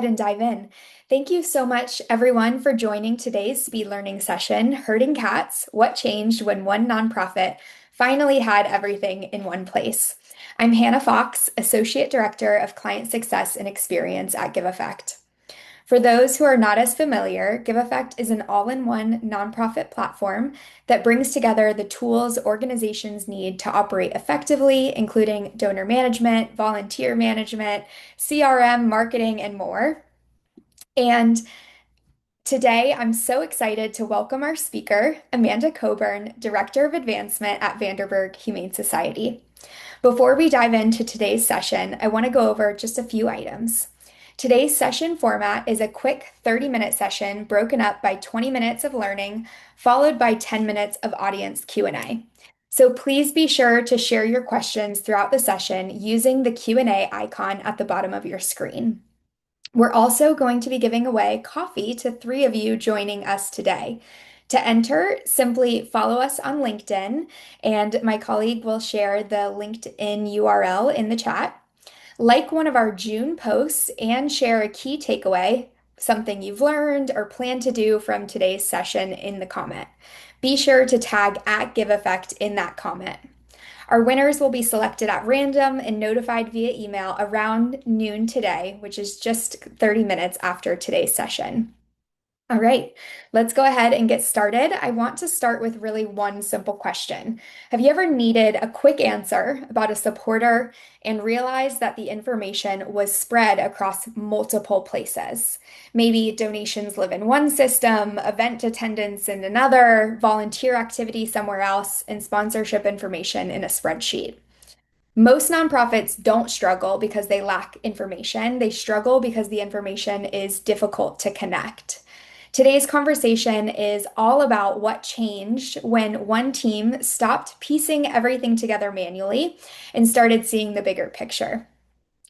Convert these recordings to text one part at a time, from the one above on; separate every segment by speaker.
Speaker 1: And dive in. Thank you so much, everyone, for joining today's speed learning session, Herding Cats, What Changed When One Nonprofit Finally Had Everything in One Place. I'm Hannah Fox, Associate Director of Client Success and Experience at Giveffect. For those who are not as familiar, Giveffect is an all-in-one nonprofit platform that brings together the tools organizations need to operate effectively, including donor management, volunteer management, CRM, marketing, and more. And today, I'm so excited to welcome our speaker, Amanda Coburn, Director of Advancement at Vanderburgh Humane Society. Before we dive into today's session, I want to go over just a few items. Today's session format is a quick 30-minute session broken up by 20 minutes of learning, followed by 10 minutes of audience Q&A. So please be sure to share your questions throughout the session using the Q&A icon at the bottom of your screen. We're also going to be giving away coffee to three of you joining us today. To enter, simply follow us on LinkedIn, and my colleague will share the LinkedIn URL in the chat. Like one of our June posts and share a key takeaway, something you've learned or plan to do from today's session in the comment. Be sure to tag at Giveffect in that comment. Our winners will be selected at random and notified via email around noon today, which is just 30 minutes after today's session. All right, let's go ahead and get started. I want to start with really one simple question. Have you ever needed a quick answer about a supporter and realized that the information was spread across multiple places? Maybe donations live in one system, event attendance in another, volunteer activity somewhere else, and sponsorship information in a spreadsheet. Most nonprofits don't struggle because they lack information. They struggle because the information is difficult to connect. Today's conversation is all about what changed when one team stopped piecing everything together manually and started seeing the bigger picture.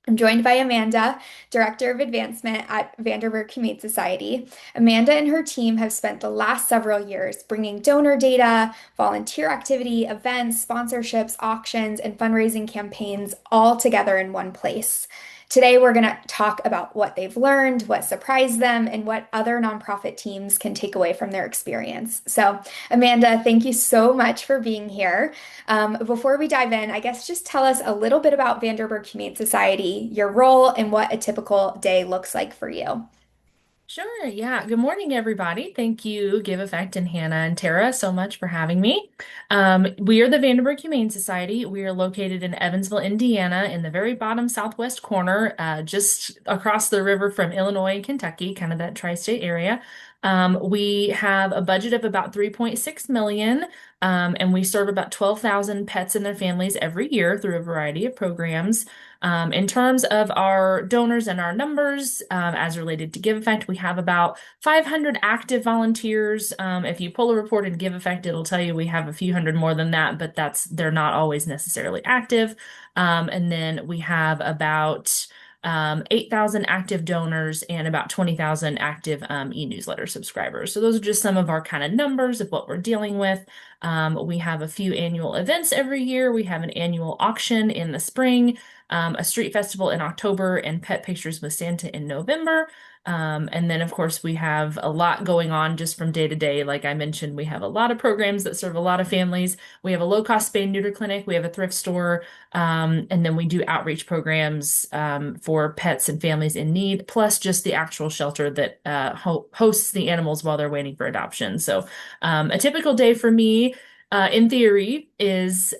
Speaker 1: I'm joined by Amanda, Director of Advancement at Vanderburgh Humane Society. Amanda and her team have spent the last several years bringing donor data, volunteer activity, events, sponsorships, auctions, and fundraising campaigns all together in one place. Today, we're going to talk about what they've learned, what surprised them, and what other nonprofit teams can take away from their experience. So, Amanda, thank you so much for being here. Before we dive in, I guess just tell us a little bit about Vanderburgh Humane Society, your role, and what a typical day looks like for you.
Speaker 2: Sure, yeah. Good morning, everybody. Thank you, Giveffect and Hannah and Tara, so much for having me. We are the Vanderburgh Humane Society. We are located in Evansville, Indiana, in the very bottom southwest corner, just across the river from Illinois and Kentucky, kind of that tri-state area. We have a budget of about 3.6 million, and we serve about 12,000 pets and their families every year through a variety of programs. In terms of our donors and our numbers, as related to Giveffect, we have about 500 active volunteers. If you pull a report in Giveffect, it'll tell you we have a few hundred more than that, but they're not always necessarily active. And then we have about 8,000 active donors and about 20,000 active e-newsletter subscribers. So those are just some of our kind of numbers of what we're dealing with. We have a few annual events every year. We have an annual auction in the spring, a street festival in October, and Pet Pictures with Santa in November. And then, of course, we have a lot going on just from day to day. Like I mentioned, we have a lot of programs that serve a lot of families. We have a low-cost spay and neuter clinic. We have a thrift store. And then we do outreach programs for pets and families in need, plus just the actual shelter that hosts the animals while they're waiting for adoption. So a typical day for me in theory, is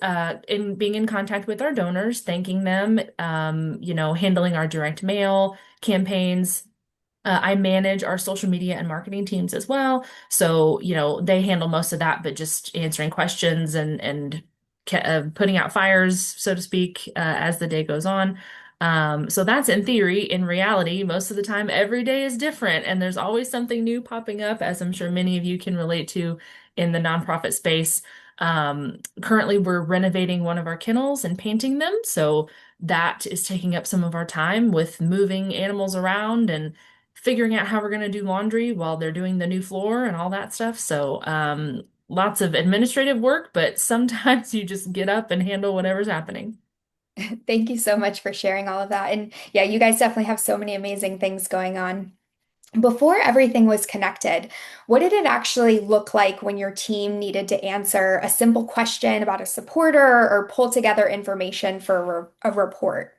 Speaker 2: in being in contact with our donors, thanking them, handling our direct mail campaigns. I manage our social media and marketing teams as well. So, they handle most of that, but just answering questions and putting out fires, so to speak, as the day goes on. So that's in theory. In reality, most of the time, every day is different, and there's always something new popping up, as I'm sure many of you can relate to in the nonprofit space. Currently, we're renovating one of our kennels and painting them. So that is taking up some of our time with moving animals around and figuring out how we're going to do laundry while they're doing the new floor and all that stuff. So, lots of administrative work, but sometimes you just get up and handle whatever's happening.
Speaker 1: Thank you so much for sharing all of that. And yeah, you guys definitely have so many amazing things going on. Before everything was connected, what did it actually look like when your team needed to answer a simple question about a supporter or pull together information for a report?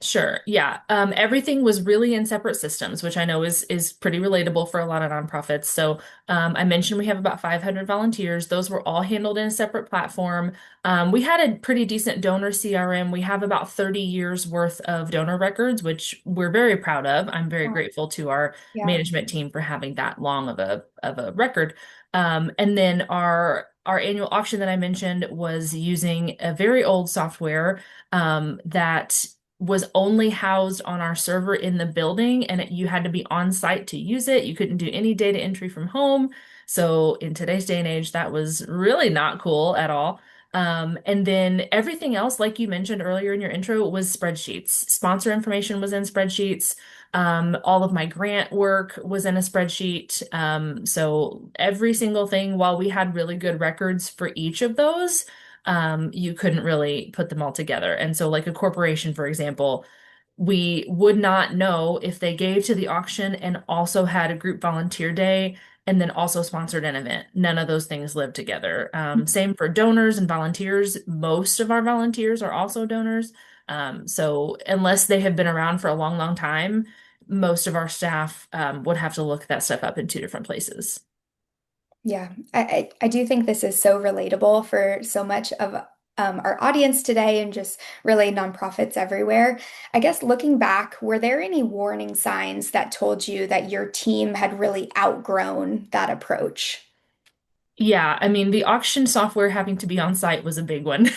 Speaker 2: Sure. Yeah. Everything was really in separate systems, which I know is pretty relatable for a lot of nonprofits. So I mentioned we have about 500 volunteers. Those were all handled in a separate platform. We had a pretty decent donor CRM. We have about 30 years worth of donor records, which we're very proud of. I'm very
Speaker 1: Oh,
Speaker 2: grateful to our
Speaker 1: yeah.
Speaker 2: management team for having that long of a record. And then our annual auction that I mentioned was using a very old software that was only housed on our server in the building, and you had to be on site to use it. You couldn't do any data entry from home. So in today's day and age, that was really not cool at all. And then everything else, like you mentioned earlier in your intro, was spreadsheets. Sponsor information was in spreadsheets. All of my grant work was in a spreadsheet. So every single thing, while we had really good records for each of those, you couldn't really put them all together. And so, like a corporation, for example, we would not know if they gave to the auction and also had a group volunteer day and then also sponsored an event. None of those things live together. Same for donors and volunteers. Most of our volunteers are also donors. So, unless they have been around for a long, long time, most of our staff would have to look that stuff up in two different places.
Speaker 1: Yeah, I do think this is so relatable for so much of our audience today and just really nonprofits everywhere. I guess looking back, were there any warning signs that told you that your team had really outgrown that approach?
Speaker 2: Yeah, I mean, the auction software having to be on site was a big one.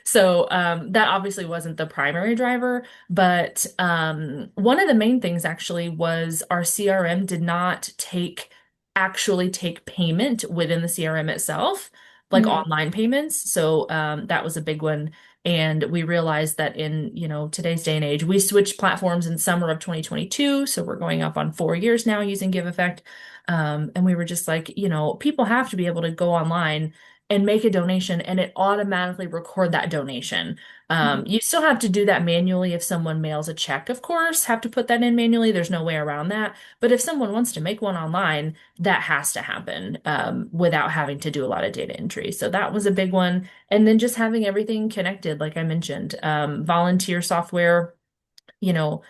Speaker 2: So that obviously wasn't the primary driver, but one of the main things actually was our CRM did not actually take payment within the CRM itself, like
Speaker 1: Mhm.
Speaker 2: online payments. So that was a big one. And we realized that in, today's day and age, we switched platforms in summer of 2022. So we're going up on 4 years now using Giveffect. And we were just like, people have to be able to go online and make a donation and it automatically record that donation.
Speaker 1: Mhm.
Speaker 2: You still have to do that manually if someone mails a check, of course, have to put that in manually. There's no way around that. But if someone wants to make one online, that has to happen without having to do a lot of data entry. So that was a big one. And then just having everything connected, like I mentioned, volunteer software, you know,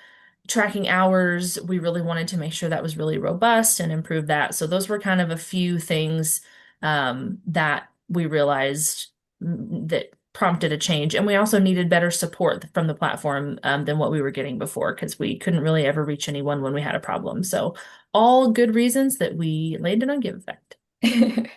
Speaker 2: tracking hours, we really wanted to make sure that was really robust and improve that. So those were kind of a few things that we realized that prompted a change. And we also needed better support from the platform than what we were getting before because we couldn't really ever reach anyone when we had a problem. So all good reasons that we landed on Giveffect.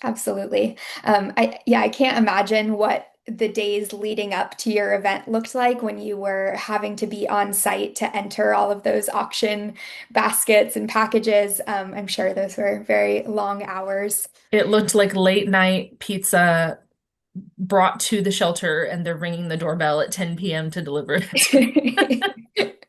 Speaker 1: Absolutely. I can't imagine what the days leading up to your event looked like when you were having to be on site to enter all of those auction baskets and packages. I'm sure those were very long hours.
Speaker 2: It looked like late night pizza brought to the shelter and they're ringing the doorbell at 10 p.m. to deliver it.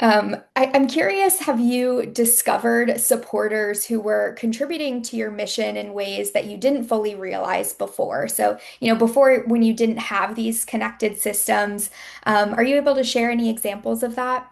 Speaker 1: I'm curious, have you discovered supporters who were contributing to your mission in ways that you didn't fully realize before? So, before when you didn't have these connected systems, are you able to share any examples of that?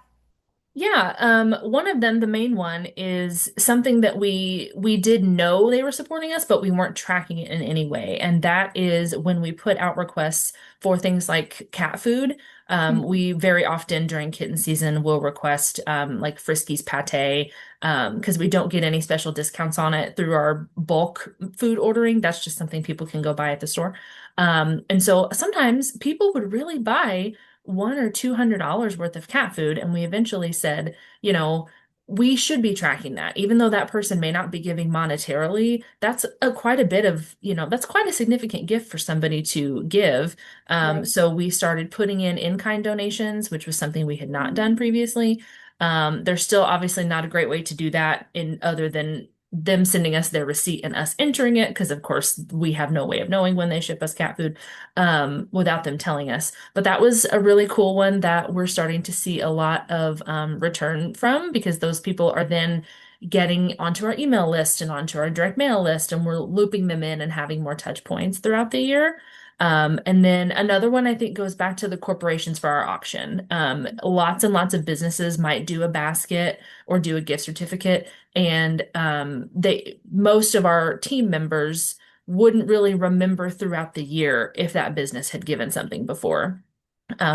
Speaker 2: Yeah, one of them, the main one, is something that we did know they were supporting us, but we weren't tracking it in any way. And that is when we put out requests for things like cat food. We very often during kitten season will request like Friskies pate because we don't get any special discounts on it through our bulk food ordering. That's just something people can go buy at the store. And so sometimes people would really buy $100 or $200 worth of cat food. And we eventually said, we should be tracking that. Even though that person may not be giving monetarily, that's quite a bit of, that's quite a significant gift for somebody to give.
Speaker 1: Right.
Speaker 2: So we started putting in-kind donations, which was something we had not done previously. There's still obviously not a great way to do that in other than them sending us their receipt and us entering it, because of course we have no way of knowing when they ship us cat food without them telling us. But that was a really cool one that we're starting to see a lot of return from because those people are then getting onto our email list and onto our direct mail list, and we're looping them in and having more touch points throughout the year. And then another one I think goes back to the corporations for our auction. Lots and lots of businesses might do a basket or do a gift certificate, and most of our team members wouldn't really remember throughout the year if that business had given something before.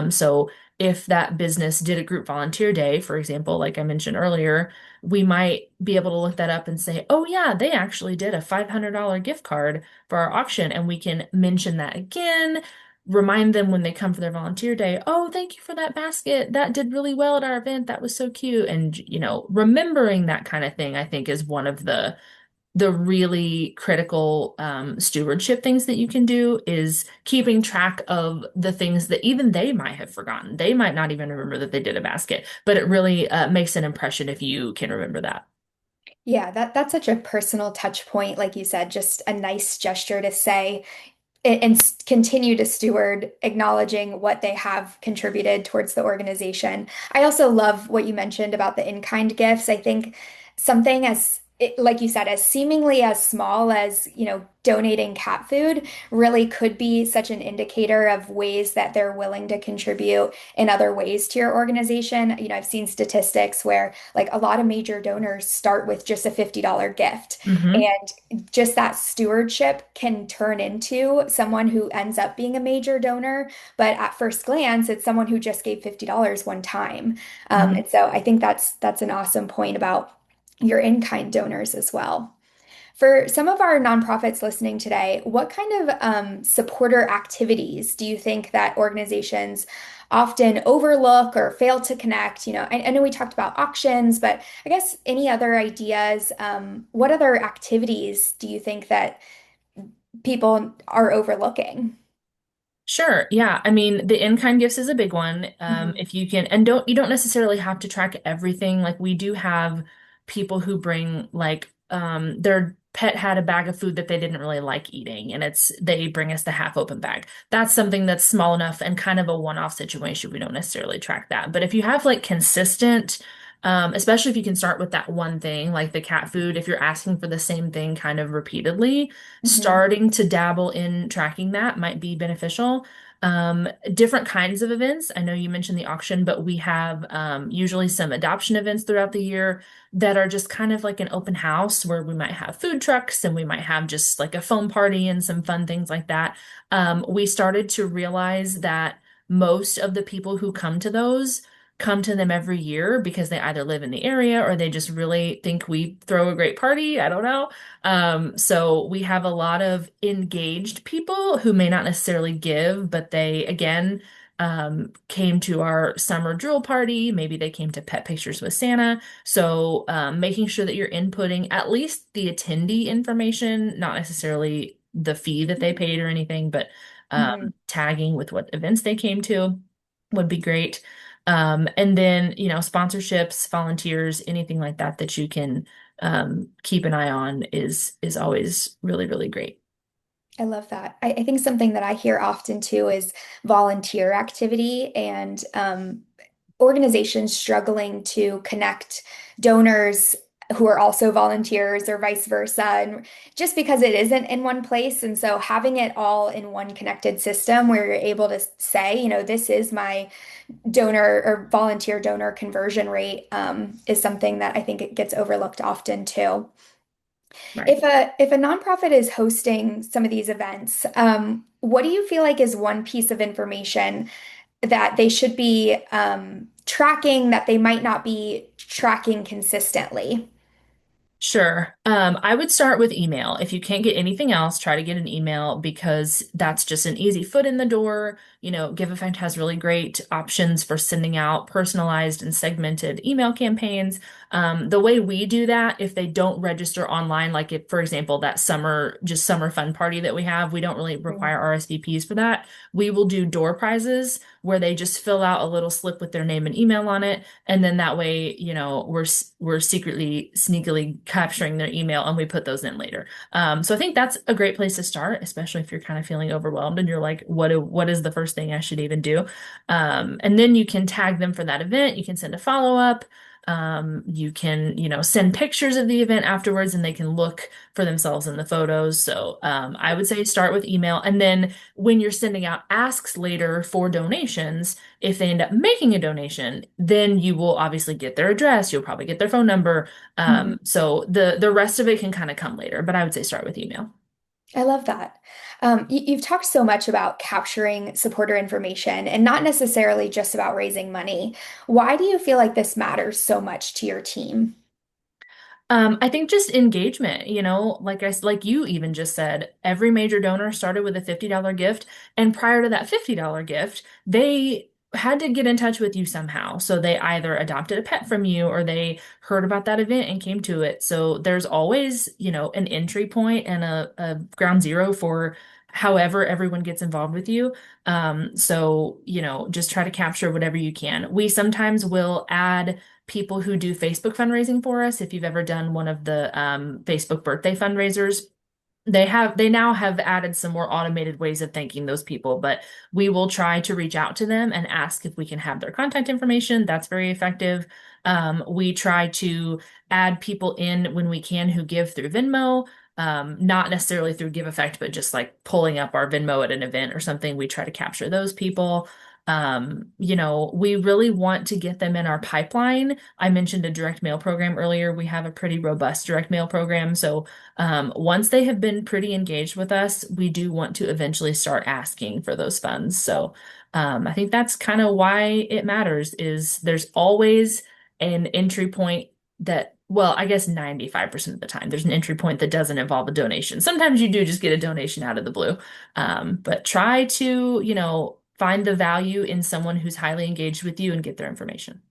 Speaker 2: So if that business did a group volunteer day, for example, like I mentioned earlier, we might be able to look that up and say, oh yeah, they actually did a $500 gift card for our auction, and we can mention that again. Remind them when they come for their volunteer day, oh, thank you for that basket. That did really well at our event. That was so cute. And, remembering that kind of thing, I think, is one of the really critical stewardship things that you can do is keeping track of the things that even they might have forgotten. They might not even remember that they did a basket, but it really makes an impression if you can remember that.
Speaker 1: Yeah, that's such a personal touch point, like you said, just a nice gesture to say and continue to steward, acknowledging what they have contributed towards the organization. I also love what you mentioned about the in-kind gifts. I think something like you said, as seemingly as small as, donating cat food really could be such an indicator of ways that they're willing to contribute in other ways to your organization. I've seen statistics where like a lot of major donors start with just a $50 gift.
Speaker 2: Hmm.
Speaker 1: And just that stewardship can turn into someone who ends up being a major donor. But at first glance, it's someone who just gave $50 one time.
Speaker 2: Hmm.
Speaker 1: And so I think that's an awesome point about your in-kind donors as well. For some of our nonprofits listening today, what kind of supporter activities do you think that organizations often overlook or fail to connect? I know we talked about auctions, but I guess any other ideas? What other activities do you think that people are overlooking?
Speaker 2: Sure. Yeah. I mean, the in-kind gifts is a big one.
Speaker 1: Mhm.
Speaker 2: If you can, and you don't necessarily have to track everything. Like we do have people who bring like their pet had a bag of food that they didn't really like eating, and they bring us the half open bag. That's something that's small enough and kind of a one-off situation. We don't necessarily track that. But if you have like consistent, especially if you can start with that one thing, like the cat food, if you're asking for the same thing kind of repeatedly,
Speaker 1: Mhm.
Speaker 2: starting to dabble in tracking that might be beneficial. Different kinds of events. I know you mentioned the auction, but we have usually some adoption events throughout the year that are just kind of like an open house where we might have food trucks and we might have just like a foam party and some fun things like that. We started to realize that most of the people who come to those come to them every year because they either live in the area or they just really think we throw a great party. I don't know. So we have a lot of engaged people who may not necessarily give, but they again came to our summer drill party. Maybe they came to Pet Pictures with Santa. So making sure that you're inputting at least the attendee information, not necessarily the fee that they paid or anything, but
Speaker 1: Mhm.
Speaker 2: tagging with what events they came to would be great. And then, sponsorships, volunteers, anything like that that you can keep an eye on is always really, really great.
Speaker 1: I love that. I think something that I hear often too is volunteer activity and organizations struggling to connect donors who are also volunteers or vice versa, and just because it isn't in one place. And so having it all in one connected system where you're able to say, this is my donor or volunteer donor conversion rate, is something that I think it gets overlooked often too.
Speaker 2: Right.
Speaker 1: If a nonprofit is hosting some of these events, what do you feel like is one piece of information that they should be tracking that they might not be tracking consistently?
Speaker 2: Sure. I would start with email. If you can't get anything else, try to get an email because that's just an easy foot in the door. Giveffect has really great options for sending out personalized and segmented email campaigns. The way we do that, if they don't register online, like if, for example, that summer fun party that we have, we don't really
Speaker 1: Mhm.
Speaker 2: require RSVPs for that. We will do door prizes where they just fill out a little slip with their name and email on it. And then that way, we're secretly, sneakily capturing their email and we put those in later. So I think that's a great place to start, especially if you're kind of feeling overwhelmed and you're like, what is the first thing I should even do? And then you can tag them for that event. You can send a follow-up. You can, send pictures of the event afterwards and they can look for themselves in the photos. So I would say start with email. And then when you're sending out asks later for donations, if they end up making a donation, then you will obviously get their address. You'll probably get their phone number.
Speaker 1: Mhm.
Speaker 2: So the rest of it can kind of come later, but I would say start with email.
Speaker 1: I love that. You've talked so much about capturing supporter information and not necessarily just about raising money. Why do you feel like this matters so much to your team?
Speaker 2: I think just engagement, like you even just said, every major donor started with a $50 gift, and prior to that $50 gift, they had to get in touch with you somehow. So they either adopted a pet from you or they heard about that event and came to it. So there's always, an entry point and a ground zero for however everyone gets involved with you. So, just try to capture whatever you can. We sometimes will add people who do Facebook fundraising for us. If you've ever done one of the Facebook birthday fundraisers, they now have added some more automated ways of thanking those people, but we will try to reach out to them and ask if we can have their contact information. That's very effective. We try to add people in when we can who give through Venmo. Not necessarily through Giveffect, but just like pulling up our Venmo at an event or something. We try to capture those people. We really want to get them in our pipeline. I mentioned a direct mail program earlier. We have a pretty robust direct mail program. So once they have been pretty engaged with us, we do want to eventually start asking for those funds. So I think that's kind of why it matters is there's always an entry point that, well, I guess 95% of the time, there's an entry point that doesn't involve a donation. Sometimes you do just get a donation out of the blue. But try to, find the value in someone who's highly engaged with you and get their information.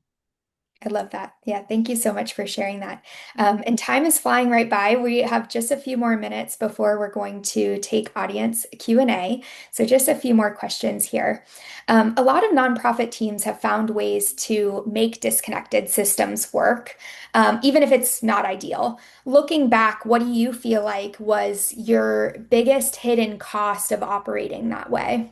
Speaker 1: I love that. Yeah, thank you so much for sharing that. And time is flying right by. We have just a few more minutes before we're going to take audience Q&A. So just a few more questions here. A lot of nonprofit teams have found ways to make disconnected systems work, even if it's not ideal. Looking back, what do you feel like was your biggest hidden cost of operating that way?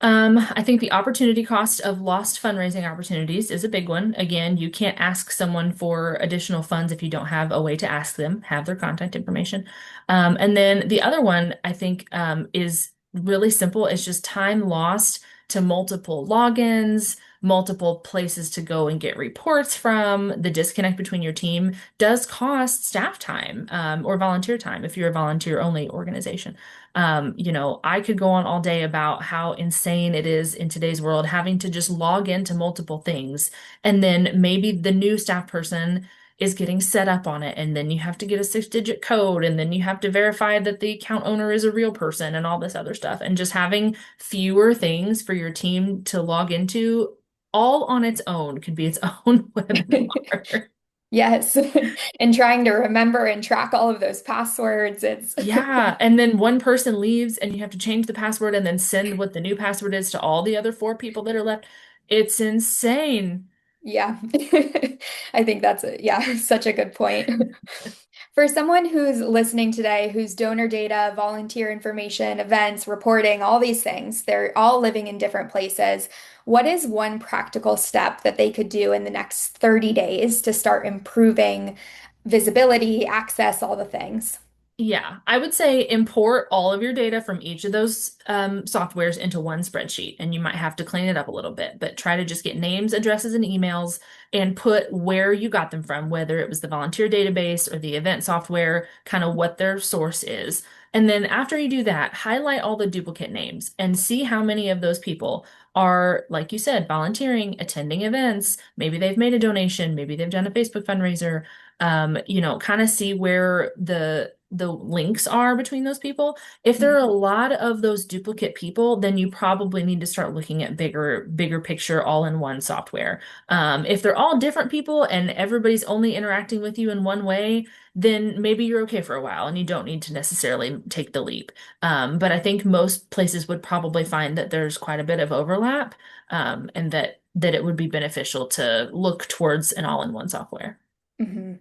Speaker 2: I think the opportunity cost of lost fundraising opportunities is a big one. Again, you can't ask someone for additional funds if you don't have a way to ask them, have their contact information. And then the other one I think is really simple. It's just time lost to multiple logins, multiple places to go and get reports from. The disconnect between your team does cost staff time or volunteer time if you're a volunteer only organization. I could go on all day about how insane it is in today's world having to just log into multiple things. And then maybe the new staff person is getting set up on it. And then you have to get a 6-digit code. And then you have to verify that the account owner is a real person and all this other stuff. And just having fewer things for your team to log into all on its own could be its own webinar.
Speaker 1: Yes. And trying to remember and track all of those passwords. It's
Speaker 2: Yeah, and then one person leaves and you have to change the password and then send what the new password is to all the other four people that are left. It's insane.
Speaker 1: yeah. I think yeah, such a good point. For someone who's listening today, whose donor data, volunteer information, events, reporting, all these things, they're all living in different places. What is one practical step that they could do in the next 30 days to start improving visibility, access, all the things?
Speaker 2: Yeah, I would say import all of your data from each of those softwares into one spreadsheet, and you might have to clean it up a little bit, but try to just get names, addresses, and emails and put where you got them from, whether it was the volunteer database or the event software, kind of what their source is. And then after you do that, highlight all the duplicate names and see how many of those people are, like you said, volunteering, attending events. Maybe they've made a donation, maybe they've done a Facebook fundraiser. Kind of see where the links are between those people. If there are a lot of those duplicate people, then you probably need to start looking at bigger picture all-in-one software. If they're all different people and everybody's only interacting with you in one way, then maybe you're okay for a while and you don't need to necessarily take the leap. But I think most places would probably find that there's quite a bit of overlap, and that it would be beneficial to look towards an all-in-one software.
Speaker 1: Mhm.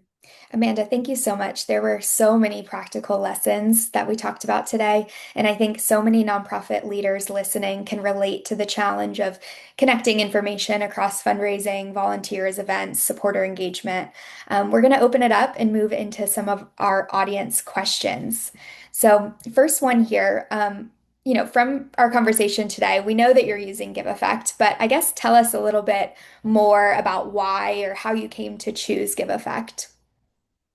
Speaker 1: Amanda, thank you so much. There were so many practical lessons that we talked about today, and I think so many nonprofit leaders listening can relate to the challenge of connecting information across fundraising, volunteers, events, supporter engagement. We're going to open it up and move into some of our audience questions. So, first one here. From our conversation today, we know that you're using Giveffect, but I guess tell us a little bit more about why or how you came to choose Giveffect.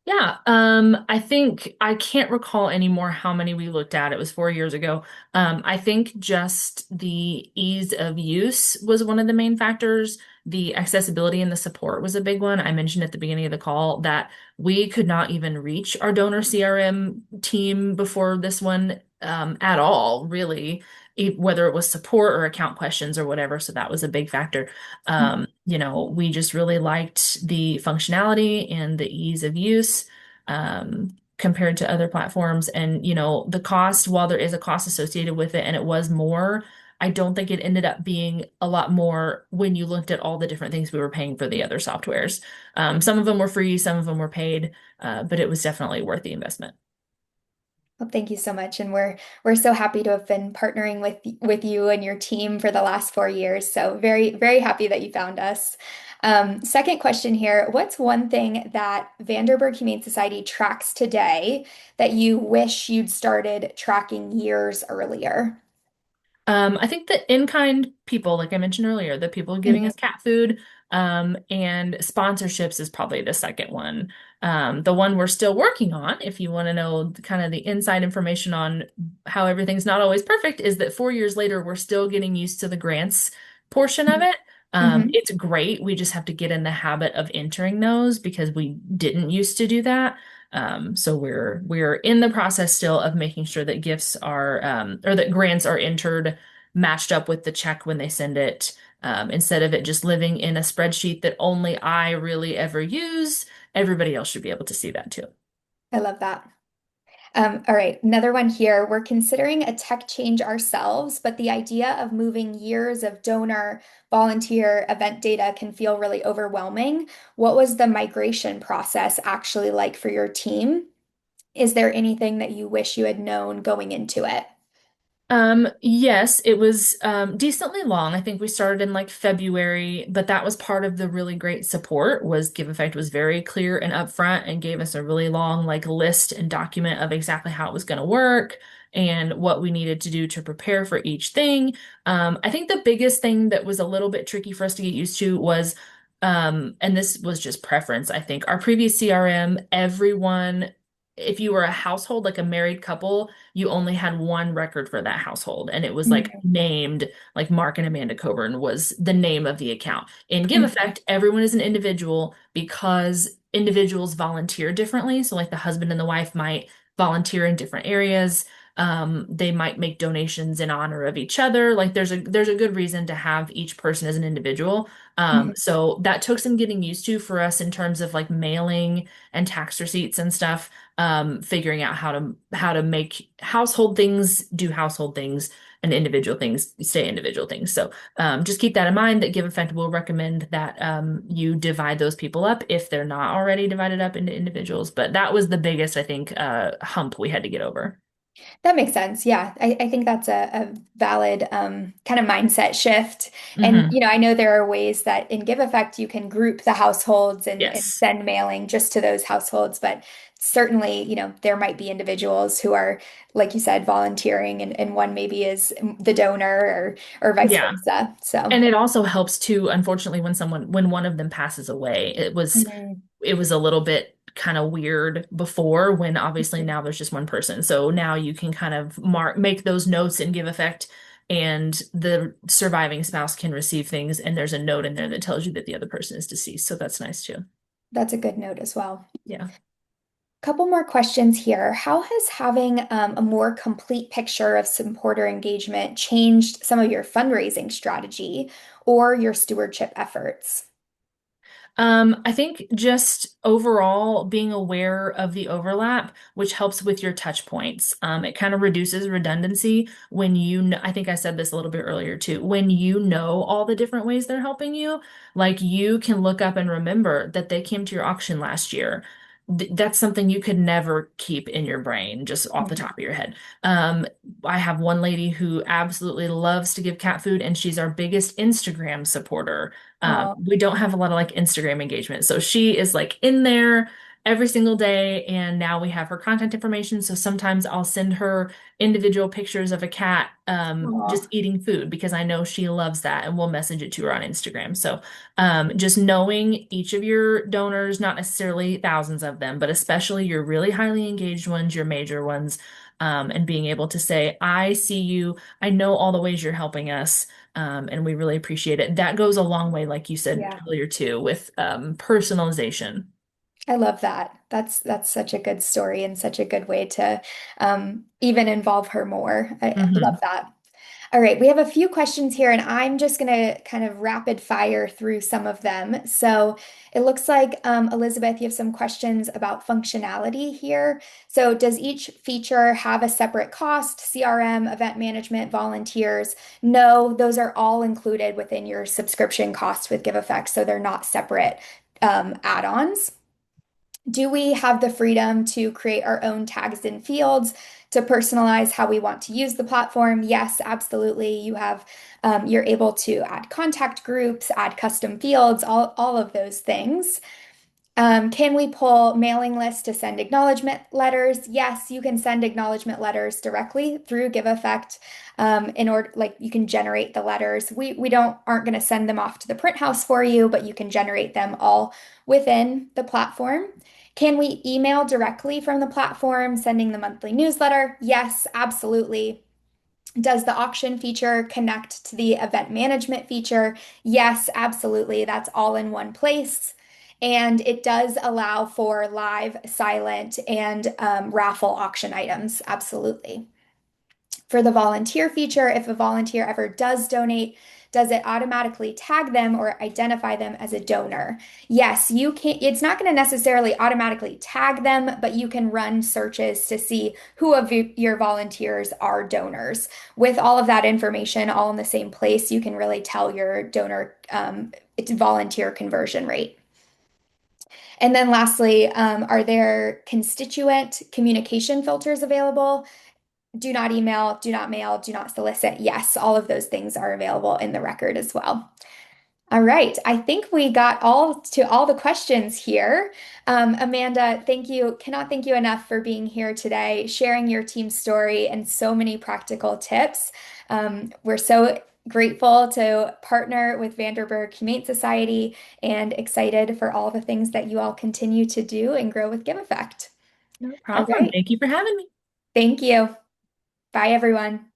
Speaker 2: Yeah, I think I can't recall anymore how many we looked at. It was 4 years ago. I think just the ease of use was one of the main factors. The accessibility and the support was a big one. I mentioned at the beginning of the call that we could not even reach our donor CRM team before this one, at all, really, whether it was support or account questions or whatever. So that was a big factor. We just really liked the functionality and the ease of use compared to other platforms. And, the cost, while there is a cost associated with it and it was more, I don't think it ended up being a lot more when you looked at all the different things we were paying for the other softwares. Some of them were free, some of them were paid, but it was definitely worth the investment.
Speaker 1: Well, thank you so much, and we're so happy to have been partnering with you and your team for the last 4 years. So very very happy that you found us. Second question here: what's one thing that Vanderburgh Humane Society tracks today that you wish you'd started tracking years earlier?
Speaker 2: I think the in-kind people, like I mentioned earlier, the people giving us
Speaker 1: Mhm.
Speaker 2: cat food, and sponsorships is probably the second one. The one we're still working on, if you want to know kind of the inside information on how everything's not always perfect, is that 4 years later, we're still getting used to the grants portion of it.
Speaker 1: Mhm.
Speaker 2: It's great. We just have to get in the habit of entering those because we didn't used to do that. So we're in the process still of making sure that gifts are or that grants are entered matched up with the check when they send it, instead of it just living in a spreadsheet that only I really ever use. Everybody else should be able to see that too.
Speaker 1: I love that. All right, another one here. We're considering a tech change ourselves, but the idea of moving years of donor, volunteer, event data can feel really overwhelming. What was the migration process actually like for your team? Is there anything that you wish you had known going into it?
Speaker 2: Yes, it was decently long. I think we started in like February, but that was part of the really great support was Giveffect was very clear and upfront and gave us a really long like list and document of exactly how it was going to work and what we needed to do to prepare for each thing. I think the biggest thing that was a little bit tricky for us to get used to was and this was just preference, I think. Our previous CRM, everyone, if you were a household, like a married couple, you only had one record for that household, and it was like
Speaker 1: Mhm.
Speaker 2: named like Mark and Amanda Coburn was the name of the account. In
Speaker 1: Mhm.
Speaker 2: Giveffect, everyone is an individual because individuals volunteer differently. So like the husband and the wife might volunteer in different areas. They might make donations in honor of each other. Like there's a good reason to have each person as an individual.
Speaker 1: Mhm.
Speaker 2: So that took some getting used to for us in terms of like mailing and tax receipts and stuff, figuring out how to make household things do household things and individual things stay individual things. So just keep that in mind that Giveffect will recommend that you divide those people up if they're not already divided up into individuals. But that was the biggest, I think, hump we had to get over.
Speaker 1: That makes sense. Yeah, I think that's a valid kind of mindset shift. And,
Speaker 2: Hmm.
Speaker 1: I know there are ways that in Give Effect you can group the households and
Speaker 2: Yes.
Speaker 1: send mailing just to those households. But certainly, there might be individuals who are, like you said, volunteering and one maybe is the donor or vice
Speaker 2: Yeah.
Speaker 1: versa. So,
Speaker 2: And it also helps too, unfortunately, when one of them passes away.
Speaker 1: mhm.
Speaker 2: It was a little bit kind of weird before when obviously now there's just one person. So now you can kind of make those notes and give effect, and the surviving spouse can receive things, and there's a note in there that tells you that the other person is deceased. So that's nice too.
Speaker 1: That's a good note as well.
Speaker 2: Yeah.
Speaker 1: Couple more questions here. How has having a more complete picture of supporter engagement changed some of your fundraising strategy or your stewardship efforts?
Speaker 2: I think just overall being aware of the overlap, which helps with your touch points. It kind of reduces redundancy when I think I said this a little bit earlier too, when you know all the different ways they're helping you, like you can look up and remember that they came to your auction last year. That's something you could never keep in your brain just off the top
Speaker 1: Mhm.
Speaker 2: of your head. Um, I have one lady who absolutely loves to give cat food, and she's our biggest Instagram supporter.
Speaker 1: Oh,
Speaker 2: We don't have a lot of like Instagram engagement, so she is like in there every single day, and now we have her contact information. So sometimes I'll send her individual pictures of a cat just
Speaker 1: oh,
Speaker 2: eating food because I know she loves that, and we'll message it to her on Instagram. So just knowing each of your donors, not necessarily thousands of them, but especially your really highly engaged ones, your major ones, and being able to say, I see you, I know all the ways you're helping us, and we really appreciate it. That goes a long way, like you said
Speaker 1: yeah.
Speaker 2: earlier too, with personalization.
Speaker 1: I love that. That's such a good story and such a good way to even involve her more. I love
Speaker 2: Hmm.
Speaker 1: that. All right, we have a few questions here, and I'm just going to kind of rapid fire through some of them. So it looks like, Elizabeth, you have some questions about functionality here. So does each feature have a separate cost? CRM, event management, volunteers? No, those are all included within your subscription cost with Giveffect, so they're not separate add-ons. Do we have the freedom to create our own tags and fields to personalize how we want to use the platform? Yes, absolutely. You're able to add contact groups, add custom fields, all of those things. Can we pull mailing lists to send acknowledgement letters? Yes, you can send acknowledgement letters directly through GiveEffect. In order, like you can generate the letters. We don't aren't going to send them off to the print house for you, but you can generate them all within the platform. Can we email directly from the platform, sending the monthly newsletter? Yes, absolutely. Does the auction feature connect to the event management feature? Yes, absolutely. That's all in one place. And it does allow for live, silent, and raffle auction items. Absolutely. For the volunteer feature, if a volunteer ever does donate, does it automatically tag them or identify them as a donor? Yes, you can. It's not going to necessarily automatically tag them, but you can run searches to see who of your volunteers are donors. With all of that information all in the same place, you can really tell your donor volunteer conversion rate. And then lastly, are there constituent communication filters available? Do not email, do not mail, do not solicit. Yes, all of those things are available in the record as well. All right, I think we got all the questions here. Amanda, thank you. Cannot thank you enough for being here today, sharing your team story and so many practical tips. We're so grateful to partner with Vanderburgh Humane Society and excited for all the things that you all continue to do and grow with Give Effect.
Speaker 2: No
Speaker 1: All
Speaker 2: problem.
Speaker 1: right,
Speaker 2: Thank you for having me.
Speaker 1: thank you. Bye, everyone.